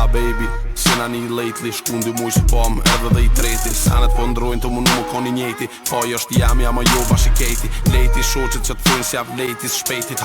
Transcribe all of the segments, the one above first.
baby, sina një lately. Shku ndy se po më edhe dhe i treti. Sanet po ndrojnë të më nuk koni njeti. Po është jam ja ma jo bashiketi. Leti shoqet që t'thujnë s'jap letis shpejtit.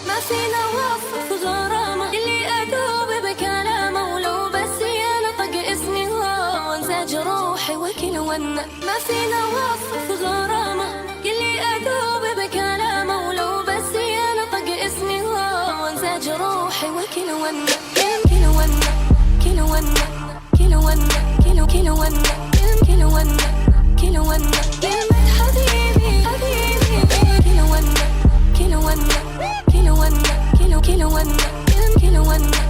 ما فينا وصف غرامة اللي أدوب بكلامه ولو بس ينطق اسمي وانسى جروحي وكل ونا. ما فينا وصف غرامة اللي أدوب بكلامه ولو بس ينطق اسمي وانسى جروحي وكل ونا. كل ونا كل ونا كل ونا كل ونا كل ونا كل ونا كلمة حبيبي حبيبي. كل ونا كل ونا كل ونا كل ونا كل ونا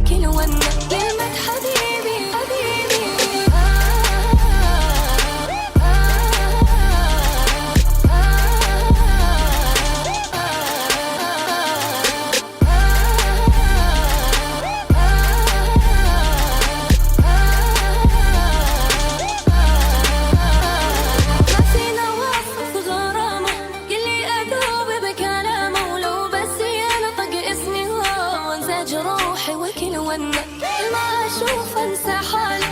كل ونا كلمة حبيبي حبيبي. ما فينا وصف غرامة يلي أدوب بكلامه ولو بس ينطق اسمي وانسى جروحي وكل ونا. ما أشوف أنسى حالي